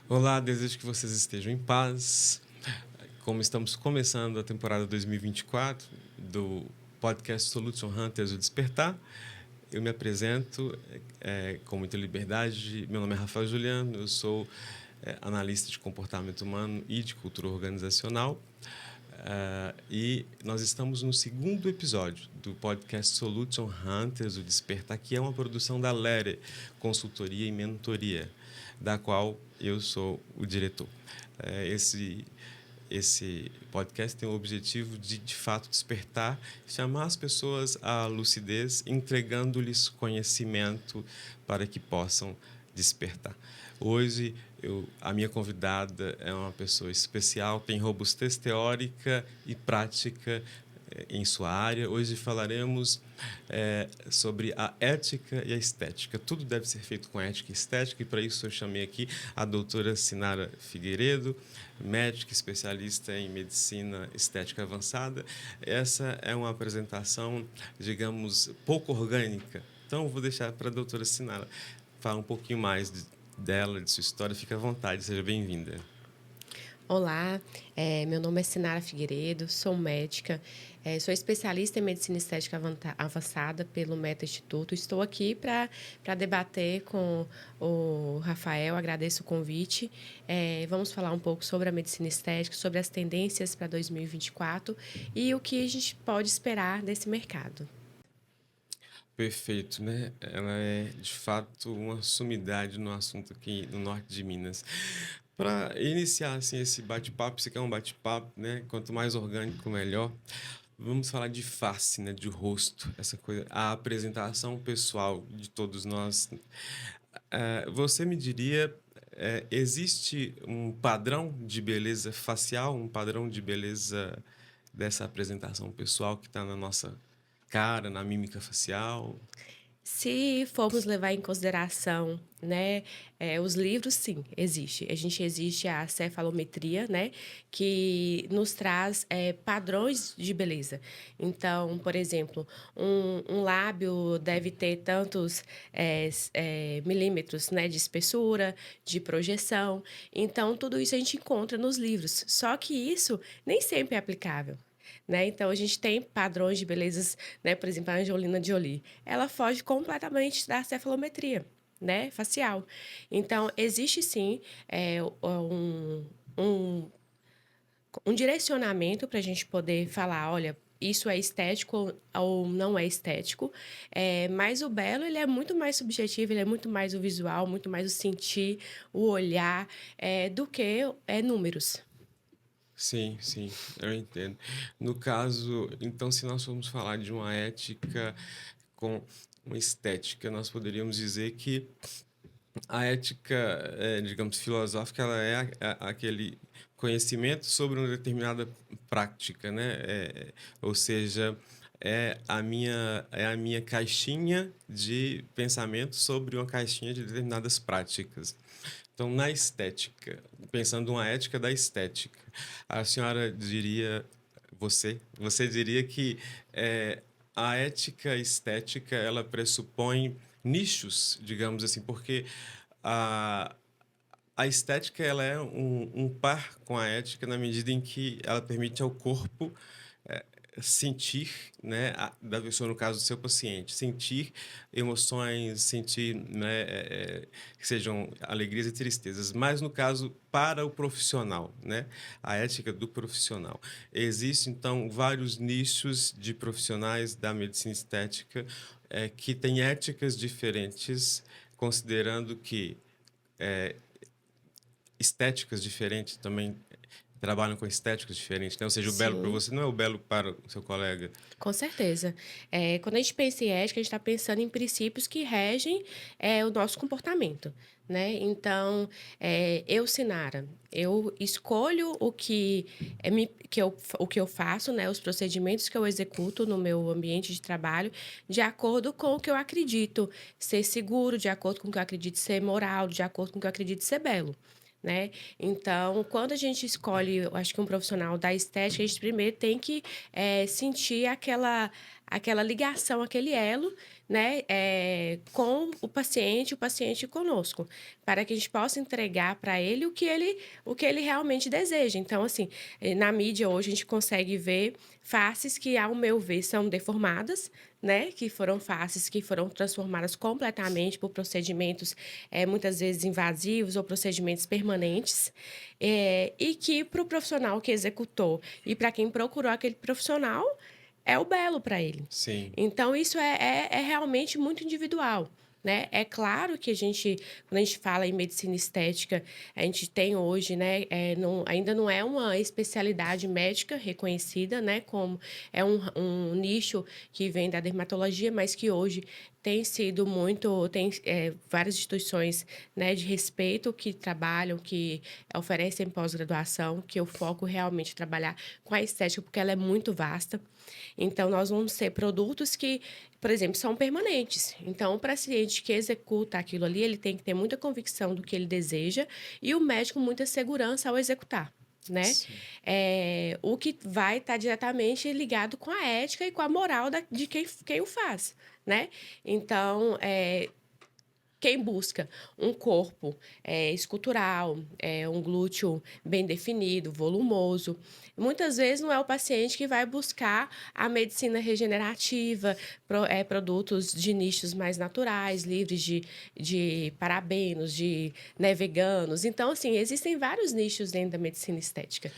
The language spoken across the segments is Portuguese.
Olá, desejo que vocês estejam em paz. Como estamos começando a temporada 2024 do podcast Solution Hunters, o Despertar, eu me apresento com muita liberdade. Meu nome é Rafael Juliano, eu sou analista de comportamento humano e de cultura organizacional. E nós estamos no segundo episódio do podcast Solution Hunters, o Despertar, que é uma produção da Lere, consultoria e mentoria, da qual eu sou o diretor. Esse podcast tem o objetivo de fato, despertar, chamar as pessoas à lucidez, entregando-lhes conhecimento para que possam despertar. Hoje, a minha convidada é uma pessoa especial, tem robustez teórica e prática em sua área. Hoje falaremos sobre a ética e a estética. Tudo deve ser feito com ética e estética, e para isso eu chamei aqui a doutora Sinara Figueiredo, médica especialista em medicina estética avançada. Essa é uma apresentação, digamos, pouco orgânica. Então, vou deixar para a doutora Sinara falar um pouquinho mais dela, de sua história. Fique à vontade, seja bem-vinda. Olá, meu nome é Sinara Figueiredo, sou médica, sou especialista em medicina estética avançada pelo Meta Instituto. Estou aqui para debater com o Rafael, agradeço o convite. Vamos falar um pouco sobre a medicina estética, sobre as tendências para 2024 e o que a gente pode esperar desse mercado. Perfeito, né? Ela é, de fato, uma sumidade no assunto aqui no norte de Minas. Para iniciar assim, esse bate-papo, isso aqui é um bate-papo, né? Quanto mais orgânico, melhor. Vamos falar de face, né? De rosto, essa coisa, a apresentação pessoal de todos nós. Você me diria, existe um padrão de beleza facial, um padrão de beleza dessa apresentação pessoal que está na nossa cara, na mímica facial? Se formos levar em consideração, né, os livros, sim, existe. Existe a cefalometria, né, que nos traz padrões de beleza. Então, por exemplo, um lábio deve ter tantos milímetros, né, de espessura, de projeção. Então, tudo isso a gente encontra nos livros. Só que isso nem sempre é aplicável. Né? Então, a gente tem padrões de belezas, né? Por exemplo, a Angelina Jolie. Ela foge completamente da cefalometria, né? Facial. Então, existe sim um, um direcionamento para a gente poder falar, olha, isso é estético ou não é estético, mas o belo ele é muito mais subjetivo, ele é muito mais o visual, muito mais o sentir, o olhar, do que números. Sim, sim, eu entendo. No caso, então, se nós formos falar de uma ética com uma estética, nós poderíamos dizer que a ética, digamos, filosófica, ela é aquele conhecimento sobre uma determinada prática, né? Ou seja, é a minha caixinha de pensamento sobre uma caixinha de determinadas práticas. Então, na estética, pensando uma ética da estética, a senhora diria, você diria que a ética estética ela pressupõe nichos, digamos assim, porque a, a estética ela é um par com a ética na medida em que ela permite ao corpo é, sentir, né, da pessoa, no caso do seu paciente, sentir emoções, sentir, né, que sejam alegrias e tristezas, mas no caso para o profissional, né, a ética do profissional. Existem, então, vários nichos de profissionais da medicina estética que têm éticas diferentes, considerando que estéticas diferentes também trabalham com estéticas diferentes, né? Ou seja, o belo para Sim. você não é o belo para o seu colega. Com certeza. Quando a gente pensa em ética, a gente está pensando em princípios que regem o nosso comportamento, né? Então, eu, Sinara, eu escolho o que eu faço, né? Os procedimentos que eu executo no meu ambiente de trabalho, de acordo com o que eu acredito ser seguro, de acordo com o que eu acredito ser moral, de acordo com o que eu acredito ser belo. Né? Então, quando a gente escolhe, eu acho que um profissional da estética, a gente primeiro tem que sentir aquela ligação, aquele elo, né, com o paciente conosco, para que a gente possa entregar para ele o que ele realmente deseja. Então, assim, na mídia hoje a gente consegue ver faces que, ao meu ver, são deformadas, né, que foram faces que foram transformadas completamente por procedimentos, muitas vezes invasivos ou procedimentos permanentes, e que para o profissional que executou e para quem procurou aquele profissional, é o belo para ele. Sim. Então, isso é realmente muito individual. Né? É claro que quando a gente fala em medicina estética, a gente tem hoje, né, ainda não é uma especialidade médica reconhecida, né, como é um nicho que vem da dermatologia, mas que hoje tem várias instituições, né, de respeito que trabalham, que oferecem pós-graduação, que o foco realmente é trabalhar com a estética, porque ela é muito vasta. Então, nós vamos ter produtos que, por exemplo, são permanentes. Então, o paciente que executa aquilo ali, ele tem que ter muita convicção do que ele deseja e o médico muita segurança ao executar. Né? Sim. O que vai estar diretamente ligado com a ética e com a moral de quem o faz. Né? Então, quem busca um corpo escultural, um glúteo bem definido, volumoso, muitas vezes não é o paciente que vai buscar a medicina regenerativa, produtos de nichos mais naturais, livres de parabenos, né, veganos. Então, assim, existem vários nichos dentro da medicina estética.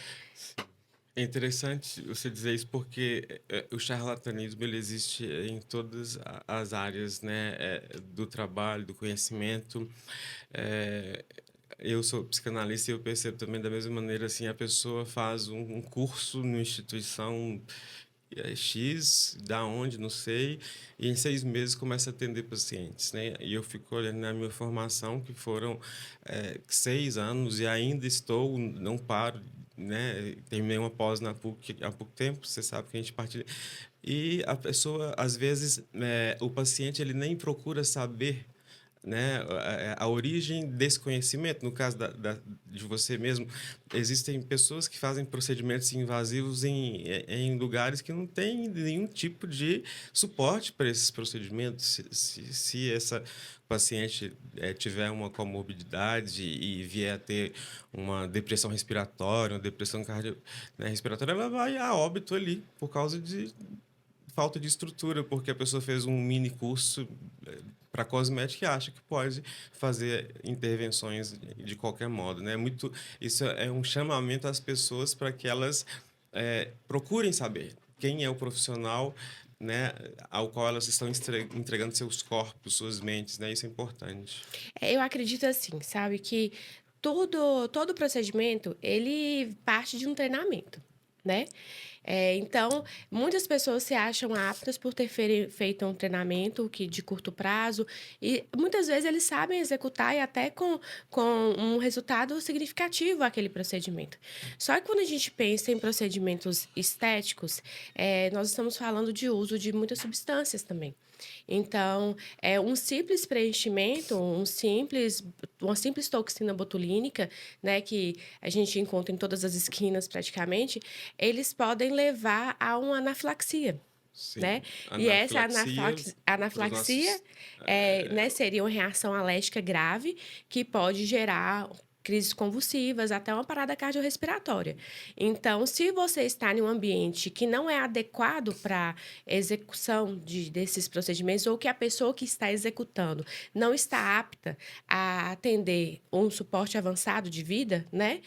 É interessante você dizer isso porque o charlatanismo ele existe em todas as áreas, né, do trabalho, do conhecimento. É, eu sou psicanalista e eu percebo também da mesma maneira assim a pessoa faz um curso numa instituição X, da onde, não sei, e em 6 meses começa a atender pacientes, né? E eu fico olhando na minha formação, que foram 6 anos, e ainda estou, não paro, né? Terminei uma pós na PUC há pouco tempo, você sabe que a gente partilha. E a pessoa, às vezes, o paciente, ele nem procura saber, né, a origem desse conhecimento. No caso de você mesmo, existem pessoas que fazem procedimentos invasivos em lugares que não tem nenhum tipo de suporte para esses procedimentos. Se essa paciente tiver uma comorbidade e vier a ter uma depressão respiratória, uma depressão né, respiratória, ela vai a óbito ali por causa de falta de estrutura, porque a pessoa fez um mini curso para cosmética e acha que pode fazer intervenções de qualquer modo, né? Isso é um chamamento às pessoas para que elas procurem saber quem é o profissional, né, ao qual elas estão entregando seus corpos, suas mentes, né? Isso é importante. Eu acredito assim, sabe, que todo procedimento, ele parte de um treinamento, né? Então, muitas pessoas se acham aptas por ter feito um treinamento de curto prazo e muitas vezes eles sabem executar e até com um resultado significativo aquele procedimento. Só que quando a gente pensa em procedimentos estéticos, nós estamos falando de uso de muitas substâncias também. Então, um simples preenchimento, uma simples toxina botulínica, né, que a gente encontra em todas as esquinas praticamente, eles podem levar a uma anafilaxia. Sim. Né? E essa Anafilaxia para os anafilaxia nossos. né, seria uma reação alérgica grave que pode gerar crises convulsivas, até uma parada cardiorrespiratória. Então, se você está em um ambiente que não é adequado para execução desses procedimentos, ou que a pessoa que está executando não está apta a atender um suporte avançado de vida, né?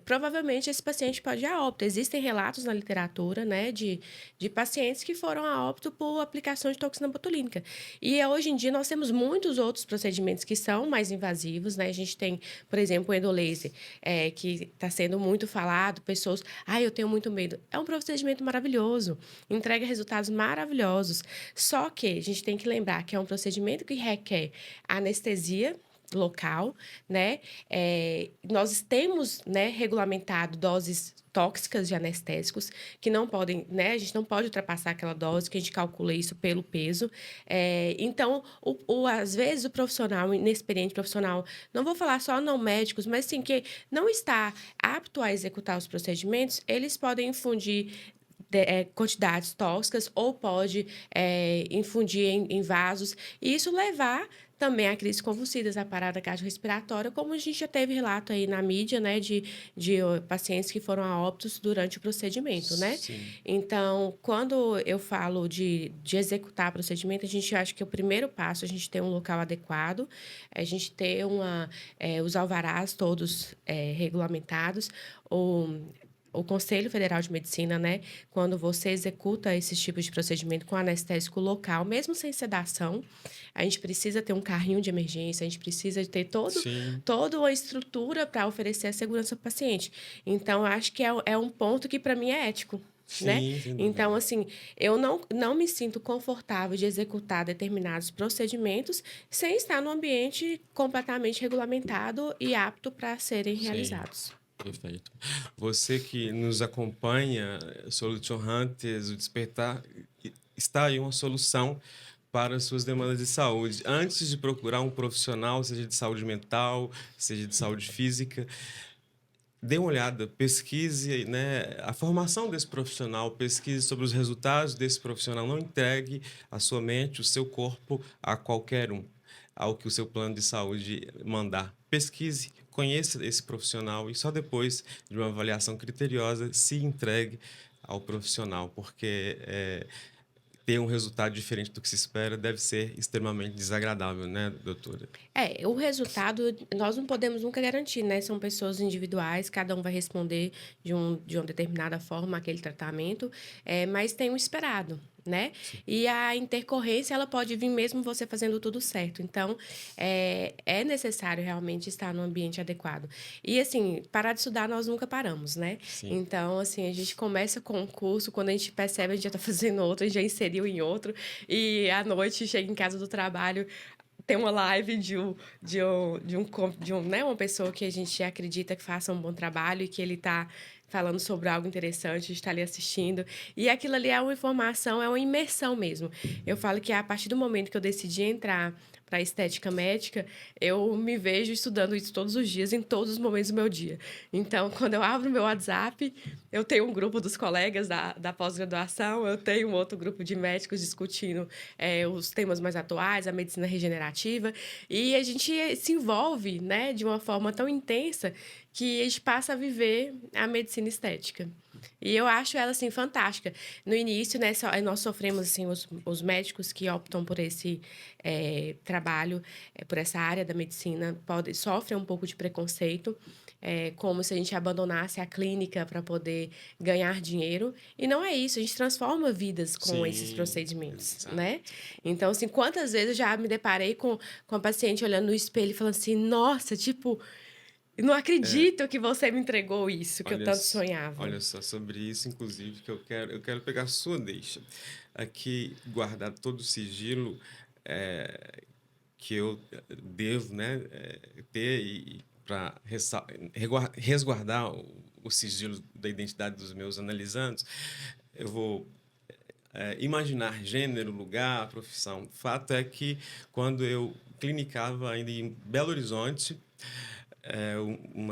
Provavelmente esse paciente pode ir a óbito. Existem relatos na literatura, né, de pacientes que foram a óbito por aplicação de toxina botulínica. E hoje em dia nós temos muitos outros procedimentos que são mais invasivos, né? A gente tem, por exemplo, o endolaser, que está sendo muito falado, pessoas, eu tenho muito medo. É um procedimento maravilhoso, entrega resultados maravilhosos. Só que a gente tem que lembrar que é um procedimento que requer anestesia local, né? Nós temos, né, regulamentado doses tóxicas de anestésicos que não podem, né? A gente não pode ultrapassar aquela dose, que a gente calcula isso pelo peso. Então, às vezes o profissional, inexperiente profissional, não vou falar só não médicos, mas sim que não está apto a executar os procedimentos, eles podem infundir quantidades tóxicas ou pode infundir em vasos, e isso levar também a crises convulsivas, a parada cardiorrespiratória, como a gente já teve relato aí na mídia, né, de pacientes que foram a óbitos durante o procedimento, né? Sim, Então, quando eu falo de executar procedimento, a gente acha que o primeiro passo é a gente ter um local adequado, a gente ter os alvarás todos regulamentados, o Conselho Federal de Medicina, né, quando você executa esses tipos de procedimento com anestésico local, mesmo sem sedação, a gente precisa ter um carrinho de emergência, a gente precisa ter sim, toda uma estrutura para oferecer a segurança ao paciente. Então, eu acho que é um ponto que, para mim, é ético. Né? sim, sem Então, dúvida. assim, eu não me sinto confortável de executar determinados procedimentos sem estar no ambiente completamente regulamentado e apto para serem Sim. realizados. Perfeito. Você que nos acompanha, Solution Hunters, o Despertar, está aí uma solução para as suas demandas de saúde. Antes de procurar um profissional, seja de saúde mental, seja de saúde física, dê uma olhada, pesquise, né, a formação desse profissional, pesquise sobre os resultados desse profissional. Não entregue a sua mente, o seu corpo a qualquer um, ao que o seu plano de saúde mandar. Pesquise, conheça esse profissional e só depois de uma avaliação criteriosa se entregue ao profissional, porque ter um resultado diferente do que se espera deve ser extremamente desagradável, né, doutora? O resultado nós não podemos nunca garantir, né? São pessoas individuais, cada um vai responder de uma determinada forma aquele tratamento, mas tem um esperado, né? Sim. E a intercorrência, ela pode vir mesmo você fazendo tudo certo. Então, é necessário realmente estar no ambiente adequado. E, assim, parar de estudar nós nunca paramos, né? Sim. Então, assim, a gente começa com um curso, quando a gente percebe, a gente já está fazendo outro, a gente já inseriu em outro, e à noite chega em casa do trabalho, tem uma live né, uma pessoa que a gente acredita que faça um bom trabalho e que ele está falando sobre algo interessante, a gente está ali assistindo. E aquilo ali é uma informação, é uma imersão mesmo. Eu falo que a partir do momento que eu decidi entrar para a estética médica, eu me vejo estudando isso todos os dias, em todos os momentos do meu dia. Então, quando eu abro meu WhatsApp, eu tenho um grupo dos colegas da pós-graduação, eu tenho um outro grupo de médicos discutindo os temas mais atuais, a medicina regenerativa, e a gente se envolve, né, de uma forma tão intensa que a gente passa a viver a medicina estética. E eu acho ela, assim, fantástica. No início, né, nós sofremos, assim, os médicos que optam por esse trabalho, por essa área da medicina, sofrem um pouco de preconceito, como se a gente abandonasse a clínica para poder ganhar dinheiro. E não é isso, a gente transforma vidas com esses Sim, procedimentos, exato. né? Então, assim, quantas vezes eu já me deparei com a paciente olhando no espelho e falando assim, nossa, tipo, não É, acredito que você me entregou isso que eu olha, tanto sonhava. olha só, sobre isso, inclusive, que eu quero pegar a sua deixa. Aqui, guardar todo o sigilo que eu devo, né, ter e para resguardar o sigilo da identidade dos meus analisandos, eu vou imaginar gênero, lugar, profissão. Fato é que quando eu clinicava ainda em Belo Horizonte,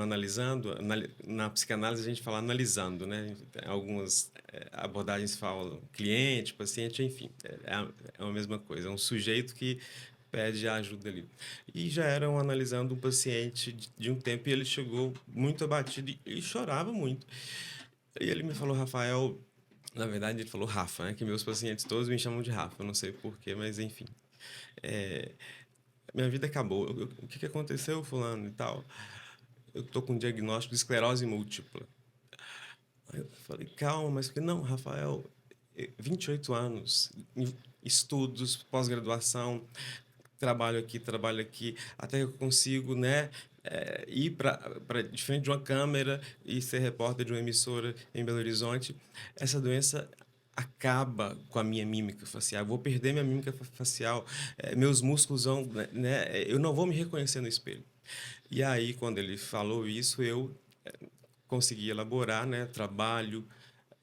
analisando, na psicanálise a gente fala analisando, né? Algumas abordagens falam cliente, paciente, enfim, é a mesma coisa. É um sujeito que pede ajuda ali. E já eram analisando um paciente de um tempo e ele chegou muito abatido e chorava muito. E ele me falou, Rafael, na verdade ele falou Rafa, né? Que meus pacientes todos me chamam de Rafa, eu não sei porquê, mas enfim. É, minha vida acabou. O que aconteceu, fulano e tal? Eu tô com um diagnóstico de esclerose múltipla. Aí eu falei, calma, mas que não, Rafael, 28 anos, estudos, pós-graduação, trabalho aqui, até que eu consigo, né, ir para de frente de uma câmera e ser repórter de uma emissora em Belo Horizonte. Essa doença acaba com a minha mímica facial. Eu vou perder minha mímica facial, meus músculos vão, né, eu não vou me reconhecer no espelho. E aí, quando ele falou isso, eu consegui elaborar, né, trabalho,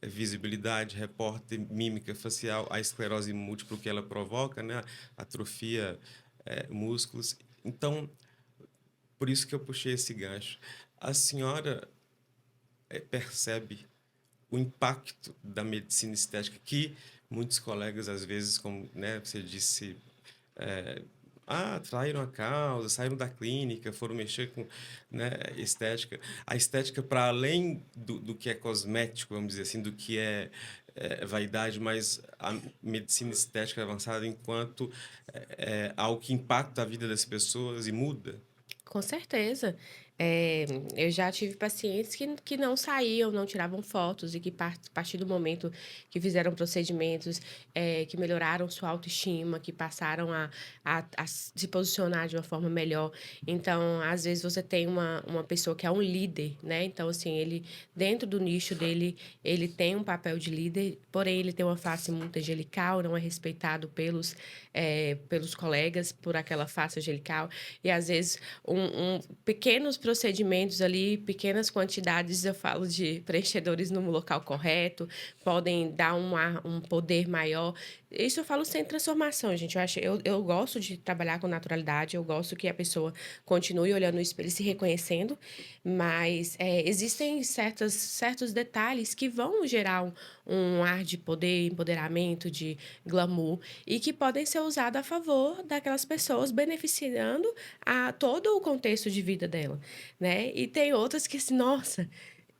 visibilidade, repórter, mímica facial, a esclerose múltipla que ela provoca, né, atrofia músculos. Então, por isso que eu puxei esse gancho. A senhora percebe o impacto da medicina estética que muitos colegas, às vezes, como, né, você disse, traíram a causa, saíram da clínica, foram mexer com, né, estética. A estética, para além do que é cosmético, vamos dizer assim, do que é vaidade, mas a medicina estética avançada enquanto algo que impacta a vida das pessoas e muda. Com certeza. Eu já tive pacientes que não saíam, não tiravam fotos e que a partir do momento que fizeram procedimentos, que melhoraram sua autoestima, que passaram a se posicionar de uma forma melhor. Então, às vezes, você tem uma pessoa que é um líder, né? Então, assim, ele, dentro do nicho dele, ele tem um papel de líder, porém, ele tem uma face muito angelical, não é respeitado pelos colegas por aquela face angelical. E, às vezes, pequenos procedimentos ali, pequenas quantidades, eu falo de preenchedores no local correto, podem dar um poder maior. Isso eu falo sem transformação, gente. Eu gosto de trabalhar com naturalidade, eu gosto que a pessoa continue olhando no espelho e se reconhecendo, mas existem certos detalhes que vão gerar um ar de poder, empoderamento, de glamour, e que podem ser usados a favor daquelas pessoas, beneficiando a todo o contexto de vida dela, né? E tem outras que, assim, nossa,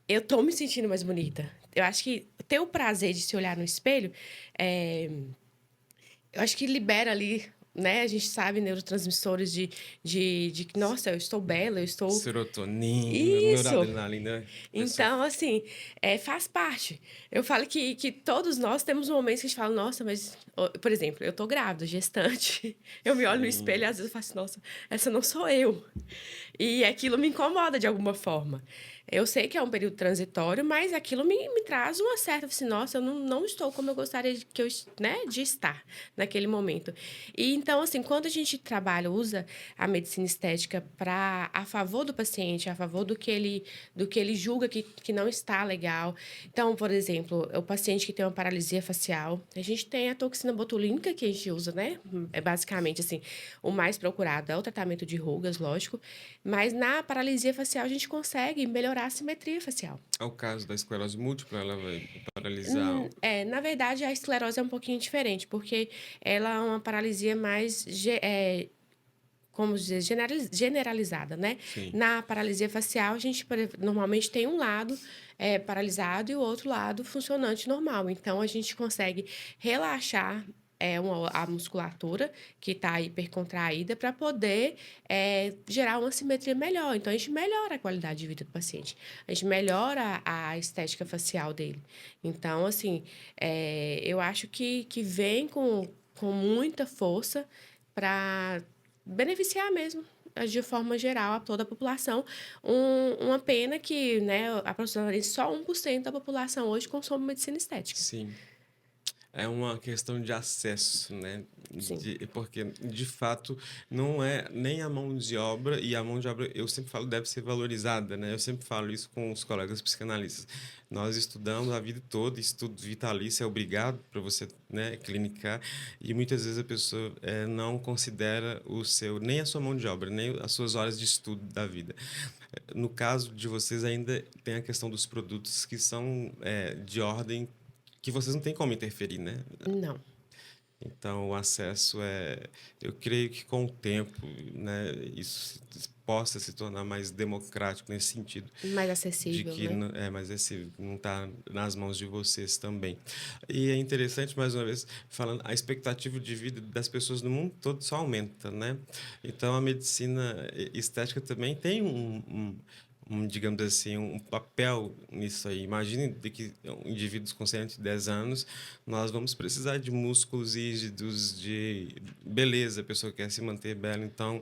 eu tô me sentindo mais bonita. Eu acho que ter o prazer de se olhar no espelho, eu acho que libera ali, né? A gente sabe neurotransmissores de que, nossa, eu estou bela, eu estou. Serotonina, Isso! noradrenalina, pessoa. Então, assim, faz parte. Eu falo que todos nós temos momentos que a gente fala, nossa, mas, por exemplo, eu tô grávida, gestante. Eu me olho no espelho e Sim. às vezes eu falo assim, nossa, essa não sou eu. E aquilo me incomoda de alguma forma. Eu sei que é um período transitório, mas aquilo me traz uma certa, assim, nossa, eu não estou como eu gostaria né, de estar naquele momento. E então, assim, quando a gente trabalha, usa a medicina estética a favor do paciente, a favor do que ele julga que não está legal. Então, por exemplo, o paciente que tem uma paralisia facial, a gente tem a toxina botulínica que a gente usa, né? É basicamente assim, o mais procurado é o tratamento de rugas, lógico, mas na paralisia facial a gente consegue melhorar a simetria facial. É o caso da esclerose múltipla, ela vai paralisar. Na verdade, a esclerose é um pouquinho diferente, porque ela é uma paralisia mais como dizer, generalizada, né? Sim. Na paralisia facial, a gente normalmente tem um lado paralisado e o outro lado funcionante normal. Então, a gente consegue relaxar a musculatura que está hipercontraída para poder gerar uma simetria melhor. Então, a gente melhora a qualidade de vida do paciente. A gente melhora a estética facial dele. Então, assim, eu acho que vem com muita força para beneficiar mesmo, de forma geral, a toda a população. Uma pena que, né, aproximadamente só 1% da população hoje consome medicina estética. Sim. É uma questão de acesso, né? Sim. Porque, de fato, não é nem a mão de obra, e a mão de obra, eu sempre falo, deve ser valorizada, né? Eu sempre falo isso com os colegas psicanalistas. Nós estudamos a vida toda, estudo vitalício é obrigado para você, né, clinicar, e muitas vezes a pessoa não considera nem a sua mão de obra, nem as suas horas de estudo da vida. No caso de vocês, ainda tem a questão dos produtos que são de ordem que vocês não têm como interferir, né? Não. Então, o acesso eu creio que com o tempo, né, isso possa se tornar mais democrático nesse sentido, Mais de acessível, que né? mas esse não está nas mãos de vocês também. E é interessante, mais uma vez, falando, a expectativa de vida das pessoas no mundo todo só aumenta, né? Então, a medicina estética também tem digamos assim, um papel nisso aí. Imagine de que indivíduos com 110 anos, nós vamos precisar de músculos rígidos, de beleza, a pessoa quer se manter bela. Então,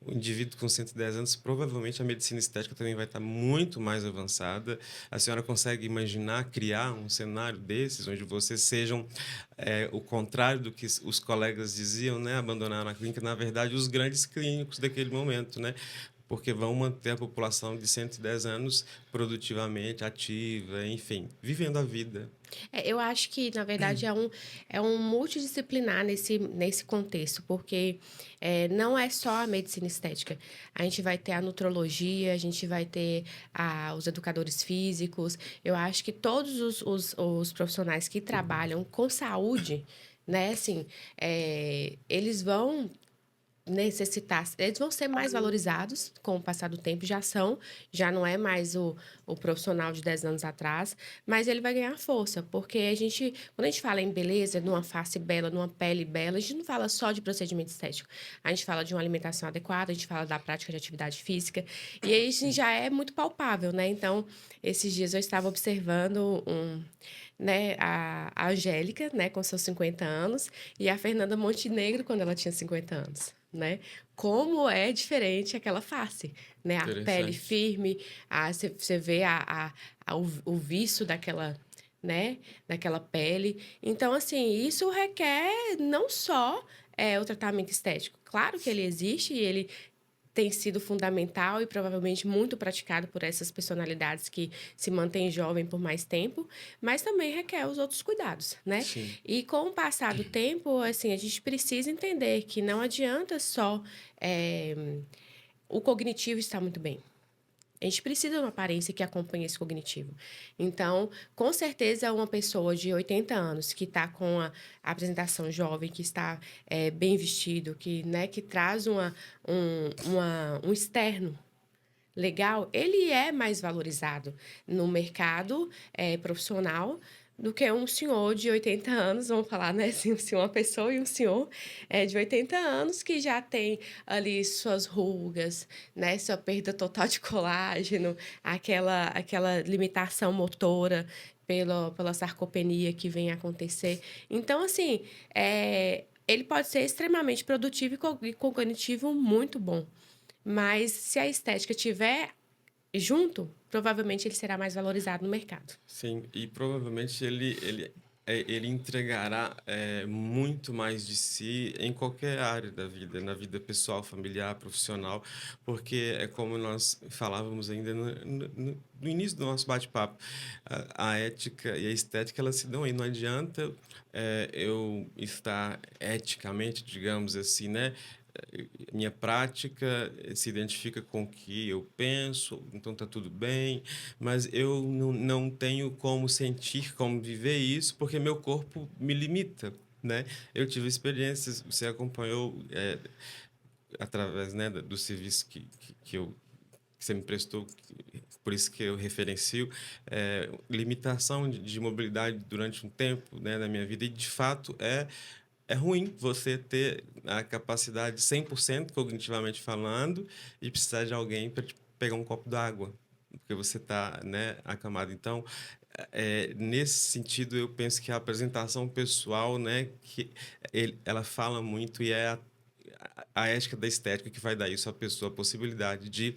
o indivíduo com 110 anos, provavelmente a medicina estética também vai estar muito mais avançada. A senhora consegue imaginar, criar um cenário desses, onde vocês sejam o contrário do que os colegas diziam, né? Abandonaram a clínica, na verdade, os grandes clínicos daquele momento, né? Porque vão manter a população de 110 anos produtivamente, ativa, enfim, vivendo a vida. Eu acho que, na verdade, é um multidisciplinar nesse contexto, porque não é só a medicina estética. A gente vai ter a nutrologia, a gente vai ter os educadores físicos. Eu acho que todos os profissionais que trabalham com saúde, né, assim, eles vão necessitar, eles vão ser mais valorizados com o passar do tempo, já não é mais o profissional de 10 anos atrás, mas ele vai ganhar força, porque quando a gente fala em beleza, numa face bela, numa pele bela, a gente não fala só de procedimento estético, a gente fala de uma alimentação adequada, a gente fala da prática de atividade física, e aí isso já é muito palpável, né? Então, esses dias eu estava observando né, a Angélica, né, com seus 50 anos, e a Fernanda Montenegro quando ela tinha 50 anos, né? Como é diferente aquela face, né? A pele Interessante. firme, você vê o viço daquela, né, daquela pele. Então, assim, isso requer não só o tratamento estético. Claro que ele existe e ele tem sido fundamental e provavelmente muito praticado por essas personalidades que se mantêm jovem por mais tempo, mas também requer os outros cuidados, né? Sim. E com o passar do tempo, assim, a gente precisa entender que não adianta só o cognitivo estar muito bem. A gente precisa de uma aparência que acompanhe esse cognitivo. Então, com certeza, uma pessoa de 80 anos que está com a apresentação jovem, que está bem vestido, que traz um externo legal, ele é mais valorizado no mercado profissional do que um senhor de 80 anos, vamos falar, né? Assim, uma pessoa e um senhor de 80 anos que já tem ali suas rugas, né? Sua perda total de colágeno, aquela limitação motora pela sarcopenia que vem a acontecer. Então, assim, ele pode ser extremamente produtivo e cognitivo muito bom. Mas se a estética tiver junto, provavelmente ele será mais valorizado no mercado. Sim, e provavelmente ele entregará muito mais de si em qualquer área da vida, na vida pessoal, familiar, profissional, porque é como nós falávamos ainda no início do nosso bate-papo, a ética e a estética, elas se dão aí, não adianta eu estar eticamente, digamos assim, né? Minha prática se identifica com o que eu penso, então tá tudo bem, mas eu não tenho como sentir, como viver isso, porque meu corpo me limita, né? Eu tive experiências, você acompanhou através, né, do serviço que você me prestou, por isso que eu referencio, limitação de mobilidade durante um tempo, né, na minha vida, e de fato é ruim você ter a capacidade 100% cognitivamente falando e precisar de alguém para pegar um copo d'água, porque você está, né, acamado. Então, nesse sentido, eu penso que a apresentação pessoal, né, ela fala muito e é a ética da estética que vai dar isso à pessoa, a possibilidade de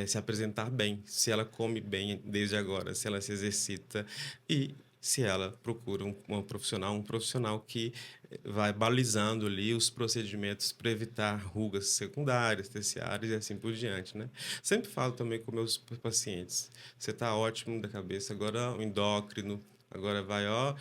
se apresentar bem, se ela come bem desde agora, se ela se exercita e se ela procura um profissional que vai balizando ali os procedimentos para evitar rugas secundárias, terciárias e assim por diante, né? Sempre falo também com meus pacientes, você está ótimo da cabeça, agora o endócrino, agora vai, ó,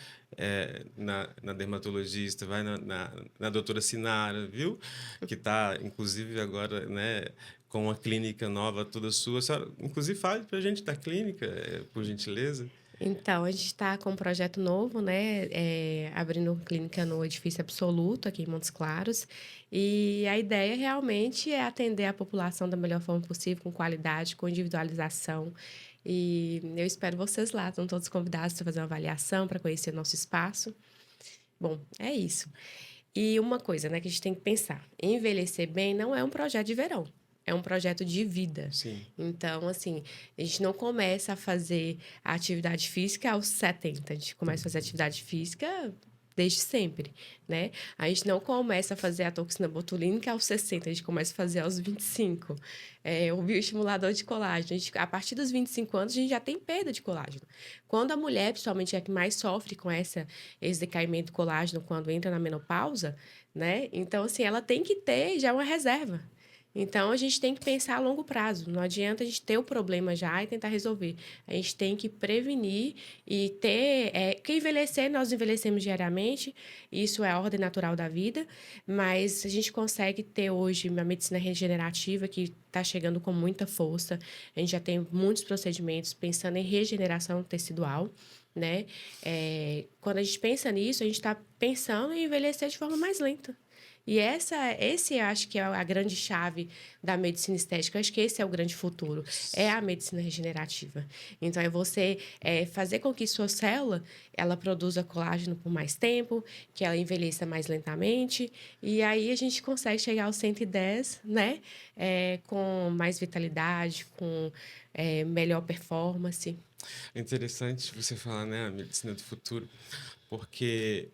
na dermatologista, vai na doutora Sinara, viu? Que está, inclusive, agora, né, com uma clínica nova toda sua. A senhora, inclusive, fale para a gente da clínica, por gentileza. Então, a gente está com um projeto novo, né? Abrindo clínica no edifício Absoluto, aqui em Montes Claros. E a ideia realmente é atender a população da melhor forma possível, com qualidade, com individualização. E eu espero vocês lá. Estão todos convidados para fazer uma avaliação, para conhecer o nosso espaço. Bom, é isso. E uma coisa, né, que a gente tem que pensar: envelhecer bem não é um projeto de verão, é um projeto de vida. Sim, Então, assim, a gente não começa a fazer a atividade física aos 70, a gente começa a fazer atividade física desde sempre, né? A gente não começa a fazer a toxina botulínica aos 60, a gente começa a fazer aos 25. O bioestimulador de colágeno, a partir dos 25 anos, a gente já tem perda de colágeno. Quando a mulher, principalmente, é a que mais sofre com esse decaimento de colágeno quando entra na menopausa, né? Então, assim, ela tem que ter já uma reserva. Então, a gente tem que pensar a longo prazo. Não adianta a gente ter o problema já e tentar resolver. A gente tem que prevenir e ter... porque envelhecer, nós envelhecemos diariamente, isso é a ordem natural da vida, mas a gente consegue ter hoje uma medicina regenerativa que está chegando com muita força. A gente já tem muitos procedimentos pensando em regeneração tecidual, né? Quando a gente pensa nisso, a gente está pensando em envelhecer de forma mais lenta. E esse eu acho que é a grande chave da medicina estética. Eu acho que esse é o grande futuro, é a medicina regenerativa. Então, é você fazer com que sua célula ela produza colágeno por mais tempo, que ela envelheça mais lentamente, e aí a gente consegue chegar aos 110, né? Com mais vitalidade, com melhor performance. É interessante você falar, né, a medicina do futuro, porque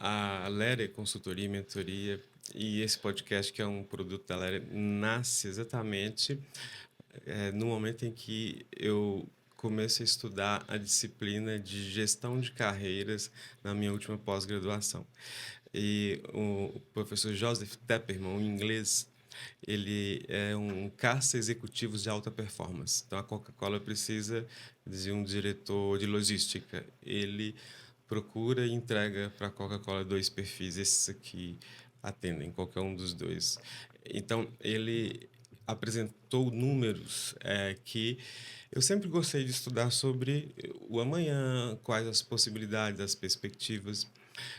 a Lere Consultoria e Mentoria e esse podcast, que é um produto da Lere, nasce exatamente no momento em que eu comecei a estudar a disciplina de gestão de carreiras na minha última pós-graduação. E o professor Joseph Tepperman, um inglês, ele é um caça executivos de alta performance. Então, a Coca-Cola precisa de um diretor de logística. Ele procura e entrega para a Coca-Cola dois perfis, esses aqui atendem qualquer um dos dois. Então, ele apresentou números que eu sempre gostei de estudar sobre o amanhã, quais as possibilidades, as perspectivas.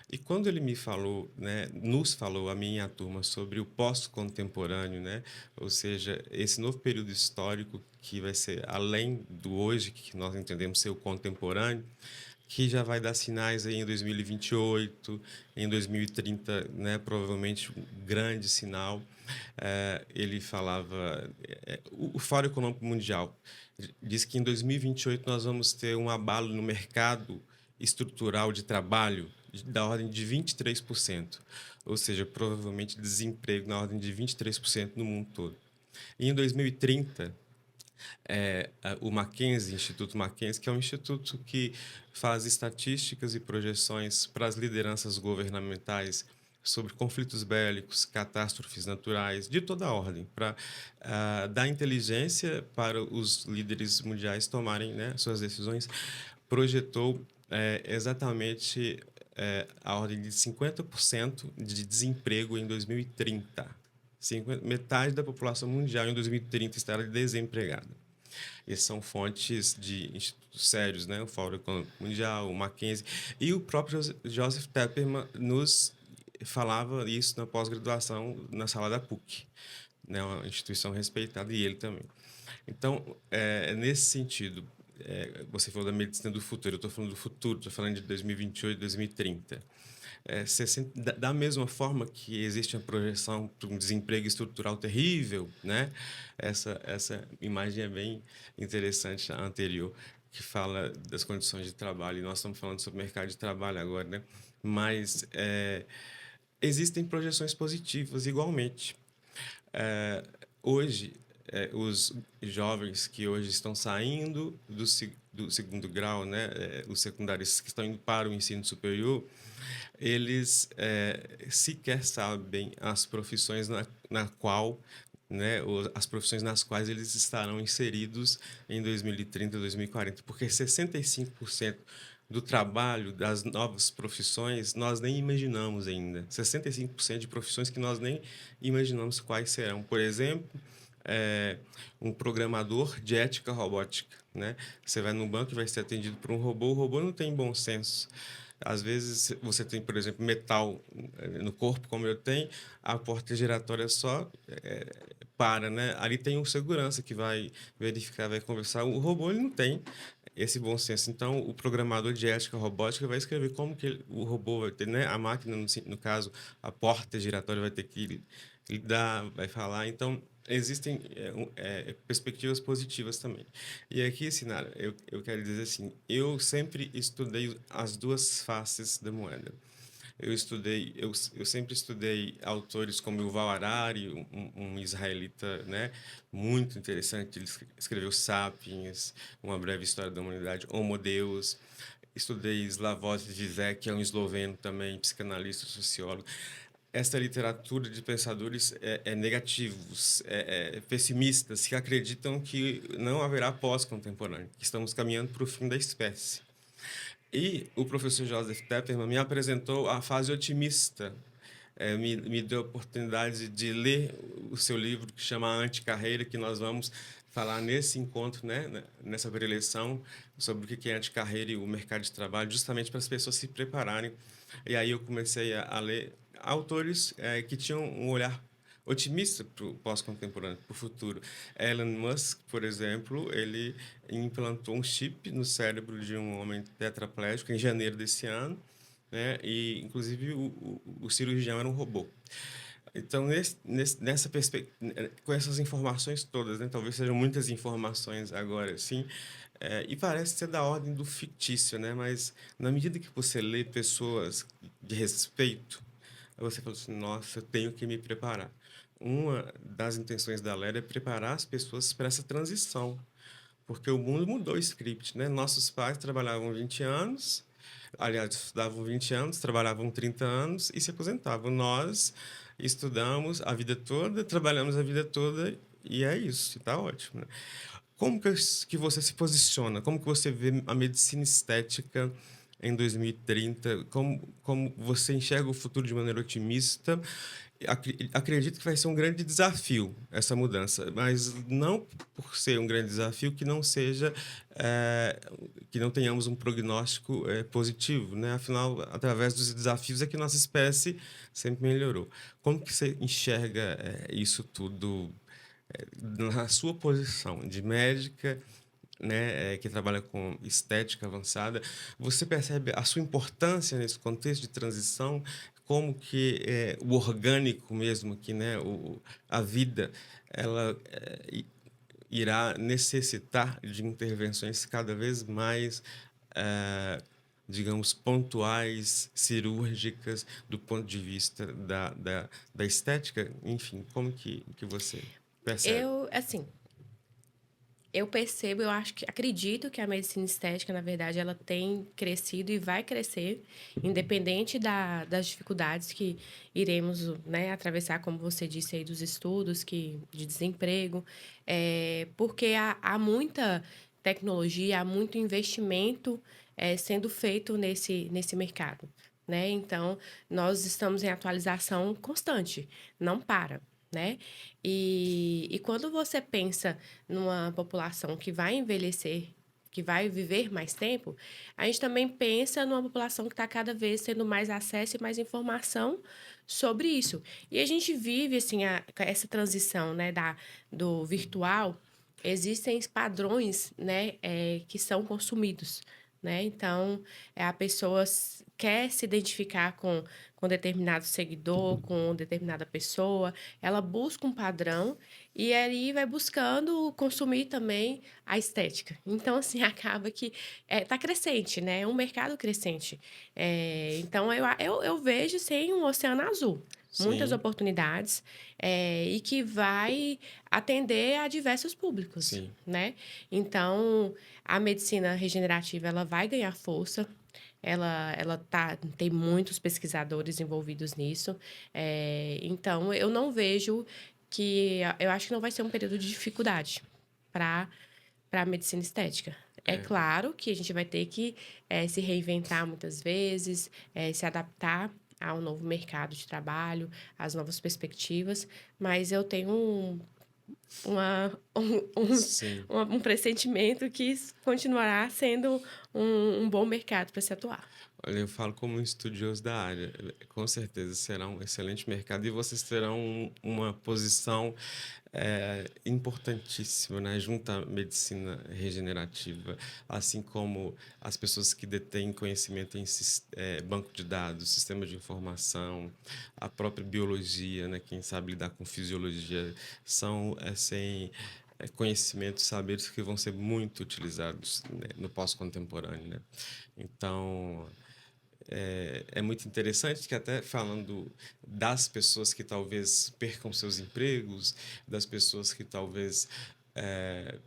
E quando ele me falou, né, nos falou, a mim e a turma, sobre o pós-contemporâneo, né, ou seja, esse novo período histórico que vai ser além do hoje, que nós entendemos ser o contemporâneo, que já vai dar sinais aí em 2028, em 2030, né, provavelmente um grande sinal. Ele falava, o Fórum Econômico Mundial diz que em 2028 nós vamos ter um abalo no mercado estrutural de trabalho da ordem de 23%, ou seja, provavelmente desemprego na ordem de 23% no mundo todo. E em 2030, o Mackenzie, Instituto Mackenzie, que é um instituto que faz estatísticas e projeções para as lideranças governamentais sobre conflitos bélicos, catástrofes naturais, de toda a ordem, para dar inteligência para os líderes mundiais tomarem, né, suas decisões, projetou exatamente a ordem de 50% de desemprego em 2030. Metade da população mundial em 2030 estará desempregada. Essas são fontes de institutos sérios, né? O Fórum Econômico Mundial, o Mackenzie. E o próprio Joseph Tepperman nos falava isso na pós-graduação na sala da PUC, né? Uma instituição respeitada, e ele também. Então, nesse sentido, você falou da medicina do futuro, eu estou falando do futuro, estou falando de 2028, 2030. Da mesma forma que existe a projeção para um desemprego estrutural terrível, né? Essa imagem é bem interessante, a anterior, que fala das condições de trabalho. E nós estamos falando sobre o mercado de trabalho agora, né? Mas existem projeções positivas igualmente. Hoje, os jovens que hoje estão saindo do segundo grau, né? Os secundários que estão indo para o ensino superior, eles sequer sabem as profissões na qual, né, as profissões nas quais eles estarão inseridos em 2030, 2040, porque 65% do trabalho das novas profissões nós nem imaginamos ainda. 65% de profissões que nós nem imaginamos quais serão. Por exemplo, um programador de ética robótica, né? Você vai no banco e vai ser atendido por um robô, o robô não tem bom senso. Às vezes você tem, por exemplo, metal no corpo, como eu tenho, a porta giratória só para, né? Ali tem um segurança que vai verificar, vai conversar. O robô ele não tem esse bom senso. Então, o programador de ética robótica vai escrever como que o robô vai ter, né? A máquina, no caso, a porta giratória vai ter que lidar, vai falar. Então, existem perspectivas positivas também. E aqui, Sinara, eu quero dizer assim, eu sempre estudei as duas faces da moeda. Eu sempre estudei autores como Yuval Harari, um israelita, né, muito interessante. Ele escreveu *Sapiens*, Uma Breve História da Humanidade, Homo Deus. Estudei Slavoj Žižek, que é um esloveno também, psicanalista, sociólogo. essa literatura de pensadores negativos, pessimistas, que acreditam que não haverá pós-contemporâneo, que estamos caminhando para o fim da espécie. E o professor Joseph Tepperman me apresentou a fase otimista, me deu a oportunidade de ler o seu livro que chama A Anticarreira, que nós vamos falar nesse encontro, né, nessa preleção, sobre o que é anticarreira e o mercado de trabalho, justamente para as pessoas se prepararem. E aí eu comecei a ler autores que tinham um olhar otimista para o pós-contemporâneo, para o futuro. Elon Musk, por exemplo, ele implantou um chip no cérebro de um homem tetraplégico em janeiro desse ano, né? E inclusive o cirurgião era um robô. Então, nessa perspectiva, com essas informações todas, né? Talvez sejam muitas informações agora, sim, e parece ser da ordem do fictício, né? Mas na medida que você lê pessoas de respeito, você fala assim, nossa, eu tenho que me preparar. Uma das intenções da Lera é preparar as pessoas para essa transição, porque o mundo mudou o script, né? Nossos pais trabalhavam 20 anos, aliás, estudavam 20 anos, trabalhavam 30 anos e se aposentavam. Nós estudamos a vida toda, trabalhamos a vida toda e é isso, está ótimo, né? Como que você se posiciona? Como que você vê a medicina estética em 2030? Como você enxerga o futuro de maneira otimista? Acredito que vai ser um grande desafio essa mudança, mas não por ser um grande desafio que não seja é, que não tenhamos um prognóstico positivo, né? Afinal, através dos desafios é que nossa espécie sempre melhorou. Como que você enxerga isso tudo na sua posição de médica, né, que trabalha com estética avançada? Você percebe a sua importância nesse contexto de transição? Como que o orgânico mesmo aqui, né, a vida, ela irá necessitar de intervenções cada vez mais, digamos, pontuais, cirúrgicas, do ponto de vista da estética? Enfim, como que você percebe? Assim, eu percebo, eu acho que acredito que a medicina estética, na verdade, ela tem crescido e vai crescer, independente das dificuldades que iremos, né, atravessar, como você disse aí, dos estudos de desemprego, porque há muita tecnologia, há muito investimento sendo feito nesse mercado. Né? Então, nós estamos em atualização constante, não para. Né? E quando você pensa numa população que vai envelhecer, que vai viver mais tempo, a gente também pensa numa população que está cada vez tendo mais acesso e mais informação sobre isso. E a gente vive assim essa transição, né, do virtual. Existem padrões, né, que são consumidos. Né? Então, a pessoa quer se identificar com determinado seguidor, com determinada pessoa, ela busca um padrão e aí vai buscando consumir também a estética. Então, assim, acaba que está crescente, né? É um mercado crescente. Então, eu vejo, sim, um oceano azul. Muitas Sim, oportunidades e que vai atender a diversos públicos, sim. né? Então, a medicina regenerativa ela vai ganhar força. Tem muitos pesquisadores envolvidos nisso. Então, eu não vejo eu acho que não vai ser um período de dificuldade para a medicina estética. É É, claro que a gente vai ter que se reinventar muitas vezes, se adaptar ao novo mercado de trabalho, às novas perspectivas, mas eu tenho uma, sim. um pressentimento que isso continuará sendo um bom mercado para se atuar. Olha, eu falo como um estudioso da área. Com certeza será um excelente mercado e vocês terão uma posição importantíssima, né, junto à medicina regenerativa, assim como as pessoas que detêm conhecimento em banco de dados, sistema de informação, a própria biologia, né, quem sabe lidar com fisiologia, são assim, conhecimentos, saberes que vão ser muito utilizados, né, no pós-contemporâneo, né? Então, é muito interessante que até falando das pessoas que talvez percam seus empregos, das pessoas que talvez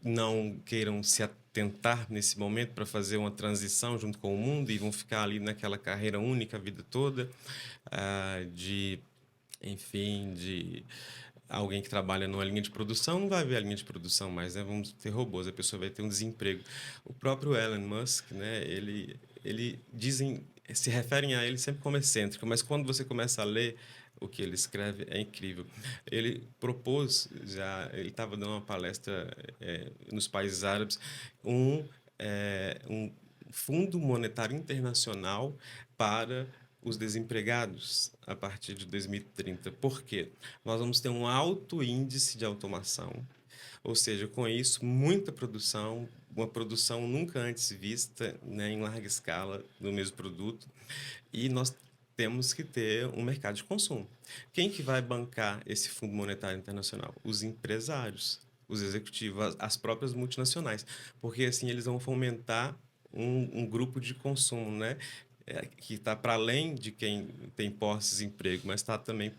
não queiram se atentar nesse momento para fazer uma transição junto com o mundo e vão ficar ali naquela carreira única a vida toda, de enfim, de alguém que trabalha numa linha de produção, não vai ver a linha de produção mais, né? Vamos ter robôs, a pessoa vai ter um desemprego. O próprio Elon Musk, né? Ele dizem, se referem a ele sempre como excêntrico, mas quando você começa a ler o que ele escreve, é incrível. Ele propôs, já, ele estava dando uma palestra nos países árabes, um Fundo Monetário Internacional para os desempregados a partir de 2030. Por quê? Nós vamos ter um alto índice de automação, ou seja, com isso, muita produção, uma produção nunca antes vista, né, em larga escala do mesmo produto, e nós temos que ter um mercado de consumo. Quem que vai bancar esse Fundo Monetário Internacional? Os empresários, os executivos, as próprias multinacionais, porque assim eles vão fomentar um grupo de consumo, né? Que está para além de quem tem posses de emprego, mas está também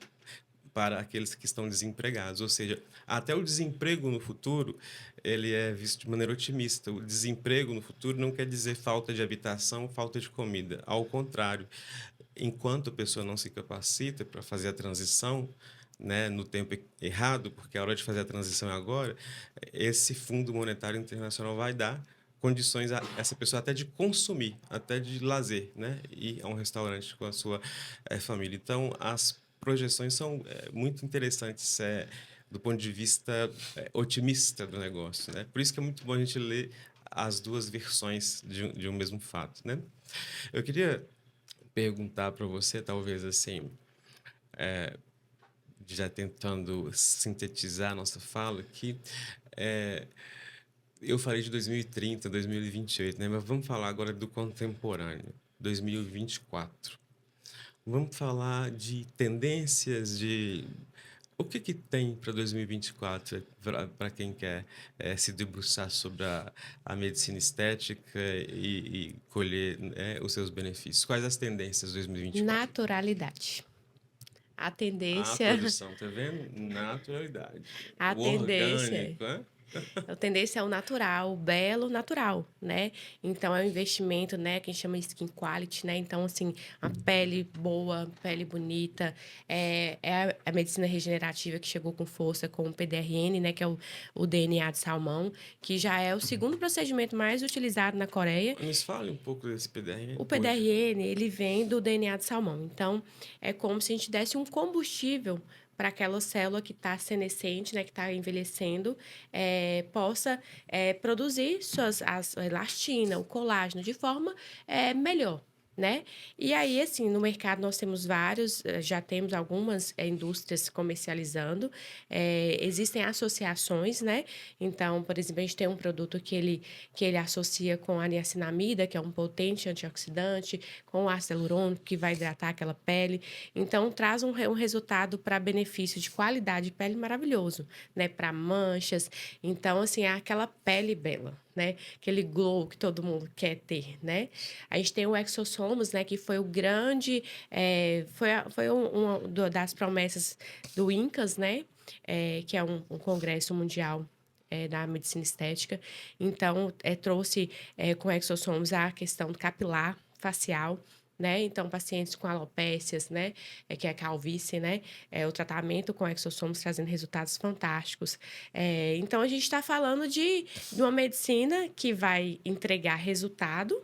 para aqueles que estão desempregados. Ou seja, até o desemprego no futuro, ele é visto de maneira otimista. O desemprego no futuro não quer dizer falta de habitação, falta de comida. Ao contrário, enquanto a pessoa não se capacita para fazer a transição, né, no tempo errado, porque a hora de fazer a transição é agora, esse Fundo Monetário Internacional vai dar condições a essa pessoa até de consumir, até de lazer, né, ir a um restaurante com a sua família. Então, as projeções são muito interessantes do ponto de vista otimista do negócio, né? Por isso que é muito bom a gente ler as duas versões de um mesmo fato, né? Eu queria perguntar para você, talvez assim, já tentando sintetizar a nossa fala aqui, é, eu falei de 2030, 2028, né? Mas vamos falar agora do contemporâneo, 2024. Vamos falar de tendências de o que que tem para 2024 para quem quer se debruçar sobre a medicina estética e colher, né, os seus benefícios? Quais as tendências de 2024? Naturalidade. A A tendência, produção, tá vendo? Naturalidade. a O tendência orgânico, né? A tendência é o natural, o belo natural, né? Então, é um investimento, né, que a gente chama de skin quality, né? Então, assim, a pele boa, pele bonita, é a medicina regenerativa que chegou com força com o PDRN, né, que é o DNA de salmão, que já é o segundo procedimento mais utilizado na Coreia. Nos fale um pouco desse PDR O hoje. PDRN, ele vem do DNA de salmão. Então, é como se a gente desse um combustível para aquela célula que está senescente, né, que está envelhecendo, possa produzir a elastina, o colágeno, de forma melhor. Né? E aí, assim, no mercado nós temos vários, já temos algumas indústrias comercializando, existem associações, né? Então, por exemplo, a gente tem um produto que ele associa com a niacinamida, que é um potente antioxidante, com o ácido hialurônico, que vai hidratar aquela pele. Então, traz um resultado para benefício de qualidade de pele maravilhoso, né? Para manchas. Então, assim, é aquela pele bela. Né? Aquele glow que todo mundo quer ter, né? A gente tem o Exosomos, né? Que foi o grande, foi uma das promessas do INCAS, né? Que é um congresso mundial da medicina estética. Então, trouxe com o Exosomos a questão do capilar facial, né? Então, pacientes com alopécias, né? Que é a calvície, né? O tratamento com exossomos trazendo resultados fantásticos. Então, a gente está falando de uma medicina que vai entregar resultado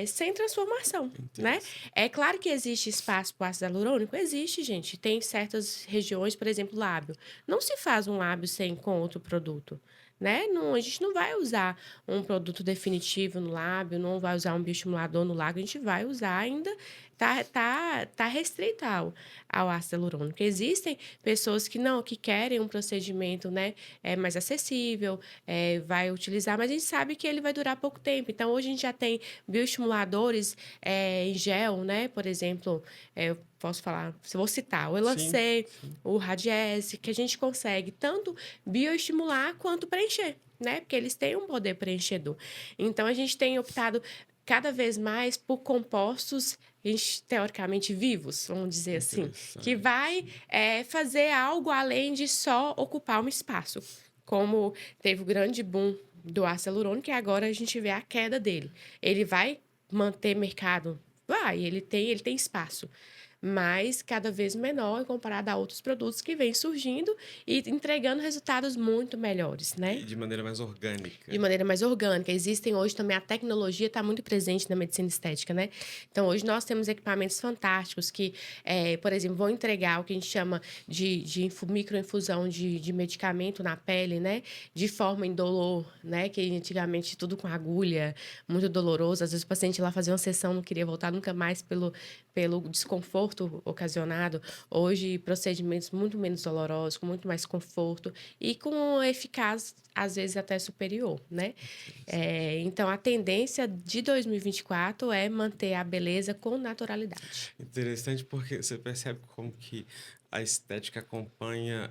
sem transformação, né? Interessante. É claro que existe espaço para o ácido hialurônico? Existe, gente. Tem certas regiões, por exemplo, lábio. Não se faz um lábio sem com outro produto, né? Não, a gente não vai usar um produto definitivo no lábio, não vai usar um bioestimulador no lábio, a gente vai usar ainda, tá restrito ao ácido hialurônico. Existem pessoas que não, que querem um procedimento, né, mais acessível, vai utilizar, mas a gente sabe que ele vai durar pouco tempo. Então, hoje a gente já tem bioestimuladores em gel, né? Por exemplo, eu posso falar, se vou citar, o Sim, Elancê, sim. o Radiesse, que a gente consegue tanto bioestimular quanto preencher, né? Porque eles têm um poder preenchedor. Então, a gente tem optado cada vez mais por compostos teoricamente vivos, vamos dizer assim, que vai Interessante. fazer algo além de só ocupar um espaço. Como teve o grande boom do ácido hialurônico, e agora a gente vê a queda dele. Ele vai manter mercado? Vai, ele tem espaço. mas cada vez menor comparado a outros produtos que vêm surgindo e entregando resultados muito melhores, né? E de maneira mais De orgânica. maneira mais orgânica. Existem hoje também, a tecnologia está muito presente na medicina estética, né? Então, hoje nós temos equipamentos fantásticos que, por exemplo, vão entregar o que a gente chama de microinfusão de medicamento na pele, né? De forma indolor, né? Que antigamente tudo com agulha, muito doloroso. Às vezes o paciente lá fazia uma sessão, não queria voltar nunca mais pelo desconforto ocasionado. Hoje, procedimentos muito menos dolorosos, com muito mais conforto e com eficácia, às vezes, até superior, né? Então, a tendência de 2024 é manter a beleza com naturalidade. Interessante porque você percebe como que a estética acompanha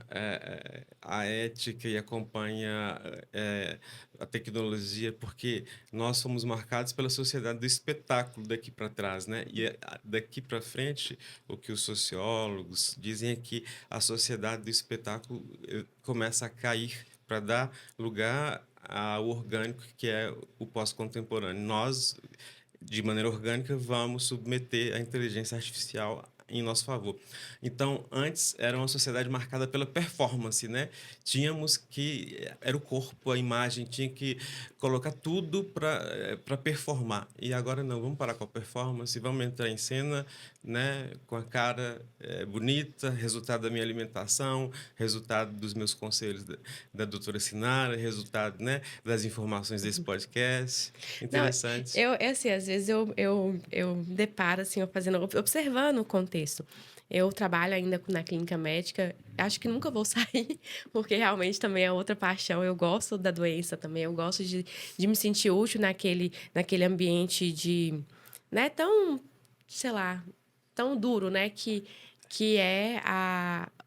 a ética e acompanha a tecnologia, porque nós somos marcados pela sociedade do espetáculo daqui para trás, né? E daqui para frente, o que os sociólogos dizem é que a sociedade do espetáculo começa a cair para dar lugar ao orgânico, que é o pós-contemporâneo. Nós, de maneira orgânica, vamos submeter a inteligência artificial em nosso favor. Então, antes era uma sociedade marcada pela performance, né? Tínhamos que era o corpo, a imagem, tinha que colocar tudo para performar. E agora não, vamos parar com a performance, vamos entrar em cena, né, com a cara bonita, resultado da minha alimentação, resultado dos meus conselhos da doutora Sinara, resultado, né, das informações desse podcast. Não, Interessante. assim, às vezes eu me deparo, assim, observando o contexto. Eu trabalho ainda na clínica médica, acho que nunca vou sair, porque realmente também é outra paixão. Eu gosto da doença também, eu gosto de me sentir útil naquele ambiente né, tão, sei lá, tão duro, né, que é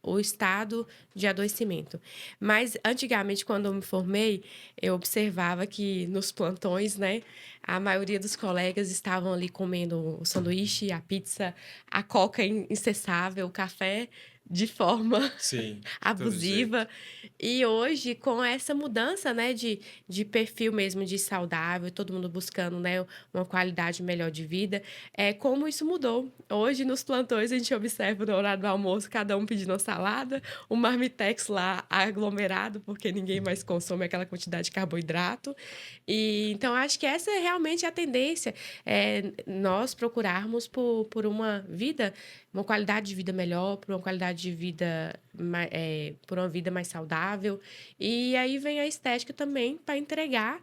o estado de adoecimento. Mas, antigamente, quando eu me formei, eu observava que nos plantões, né, a maioria dos colegas estavam ali comendo o sanduíche, a pizza, a coca incessável, o café de forma Sim, de todo jeito. abusiva. E hoje, com essa mudança, né, de perfil mesmo, de saudável, todo mundo buscando, né, uma qualidade melhor de vida, como isso mudou. Hoje, nos plantões, a gente observa no horário do almoço, cada um pedindo uma salada, um marmitex lá aglomerado, porque ninguém mais consome aquela quantidade de carboidrato. E, então, acho que essa é realmente a tendência, nós procurarmos por uma vida, uma qualidade de vida melhor, por uma qualidade de vida, por uma vida mais saudável. E aí vem a estética também para entregar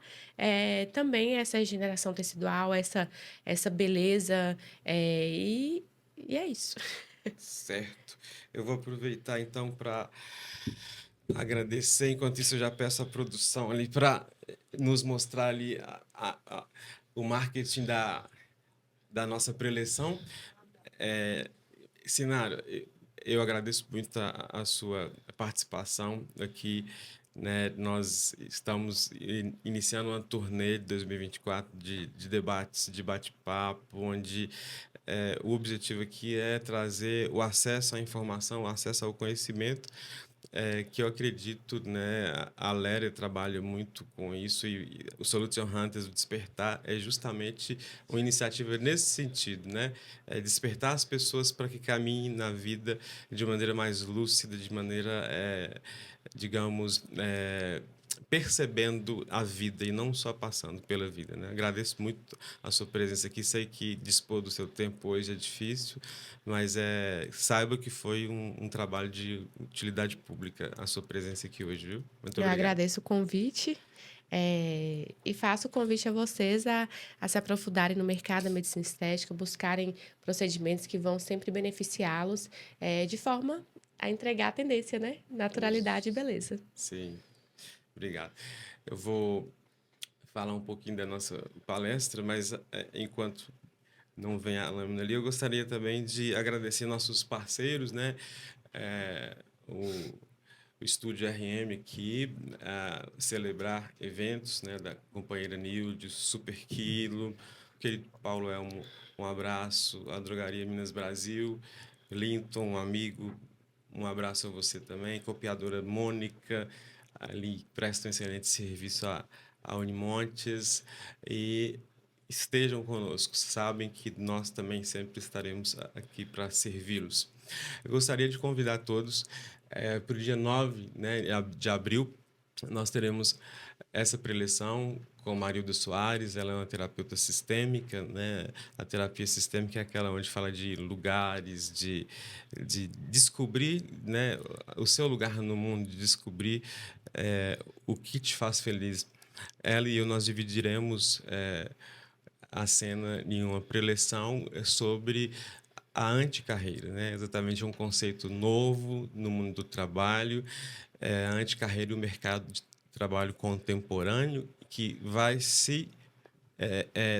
também essa regeneração tecidual, essa beleza, e é isso. Certo. Eu vou aproveitar então para agradecer. Enquanto isso, eu já peço a produção ali para nos mostrar ali o marketing da nossa preleção. Sinara, eu agradeço muito a sua participação aqui, né? Nós estamos iniciando uma turnê de 2024 de debates, de bate-papo, onde o objetivo aqui é trazer o acesso à informação, o acesso ao conhecimento, que eu acredito, né, a Léria trabalha muito com isso e o Solution Hunters, o Despertar, é justamente uma iniciativa nesse sentido, né? É despertar as pessoas para que caminhem na vida de maneira mais lúcida, de maneira, digamos, percebendo a vida e não só passando pela vida, né? Agradeço muito a sua presença aqui. Sei que dispor do seu tempo hoje é difícil, mas saiba que foi um trabalho de utilidade pública a sua presença aqui hoje, viu? Muito Eu obrigado. agradeço o convite, e faço o convite a vocês a se aprofundarem no mercado da medicina estética, buscarem procedimentos que vão sempre beneficiá-los, de forma a entregar a tendência, né? Naturalidade e Isso. beleza. Sim, obrigado. Eu vou falar um pouquinho da nossa palestra, mas enquanto não vem a lâmina ali, eu gostaria também de agradecer nossos parceiros, né? É, o, o Estúdio RM aqui, celebrar eventos, né, da companheira Nilde, Super Quilo, querido Paulo um abraço, a Drogaria Minas Brasil, Linton, um amigo, um abraço a você também, copiadora Mônica, ali presta um excelente serviço a Unimontes, e estejam conosco, sabem que nós também sempre estaremos aqui para servi-los. Eu gostaria de convidar todos para o dia 9, né, de abril. Nós teremos essa preleção com Marilda Soares. Ela é uma terapeuta sistêmica, né? A terapia sistêmica é aquela onde fala de lugares, de descobrir, né, o seu lugar no mundo, de descobrir o que te faz feliz. Ela e eu, nós dividiremos a cena em uma preleção sobre a anticarreira, né? Exatamente um conceito novo no mundo do trabalho, a anticarreira e o mercado de trabalho contemporâneo que vai se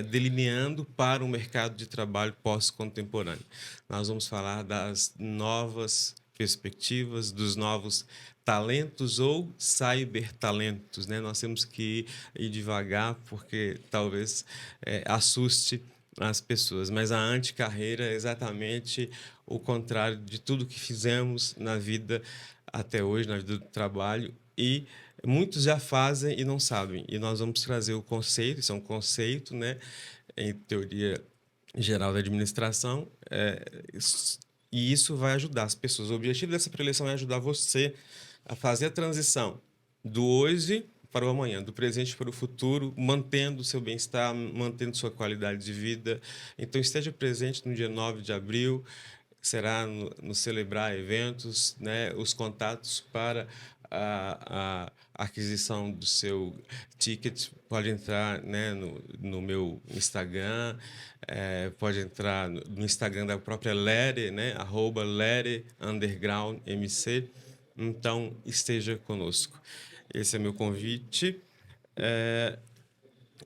delineando para o mercado de trabalho pós-contemporâneo. Nós vamos falar das novas perspectivas, dos novos talentos ou cybertalentos, né? Nós temos que ir devagar porque talvez assuste as pessoas, mas a anticarreira é exatamente o contrário de tudo que fizemos na vida até hoje, na vida do trabalho, e muitos já fazem e não sabem. E nós vamos trazer o conceito, isso é um conceito, né, em teoria geral da administração, e isso vai ajudar as pessoas. O objetivo dessa preleção é ajudar você a fazer a transição do hoje para o amanhã, do presente para o futuro, mantendo o seu bem-estar, mantendo sua qualidade de vida. Então, esteja presente no dia 9 de abril, será no Celebrar Eventos, né? Os contatos para a aquisição do seu ticket pode entrar, né, no meu Instagram, pode entrar no Instagram da própria Lere, né, @Lere_MC. Então, esteja conosco. Esse é meu convite.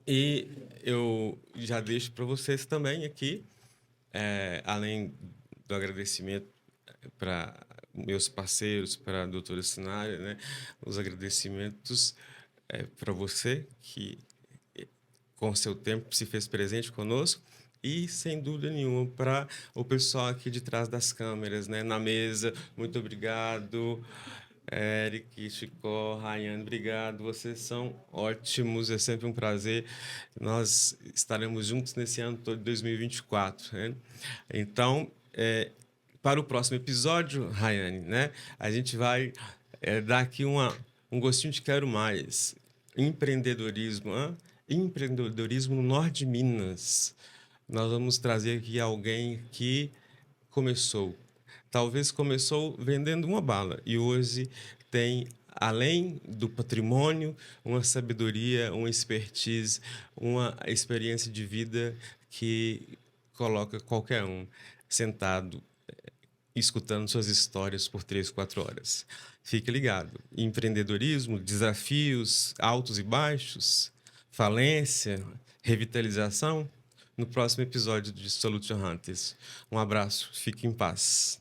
E eu já deixo para vocês também aqui, além do agradecimento para meus parceiros, para a doutora Sinária, né, os agradecimentos para você que, com seu tempo, se fez presente conosco. E, sem dúvida nenhuma, para o pessoal aqui de trás das câmeras, né, na mesa. Muito obrigado. Eric, Chicó, Rayane, obrigado. Vocês são ótimos, é sempre um prazer. Nós estaremos juntos nesse ano todo de 2024, né? Então, para o próximo episódio, Rayane, né, a gente vai dar aqui um gostinho de quero mais. Empreendedorismo, empreendedorismo no norte de Minas. Nós vamos trazer aqui alguém que começou. Talvez começou vendendo uma bala e hoje tem, além do patrimônio, uma sabedoria, uma expertise, uma experiência de vida que coloca qualquer um sentado escutando suas histórias por 3, 4 horas. Fique ligado. Empreendedorismo, desafios altos e baixos, falência, revitalização. No próximo episódio de Solution Hunters. Um abraço, fique em paz.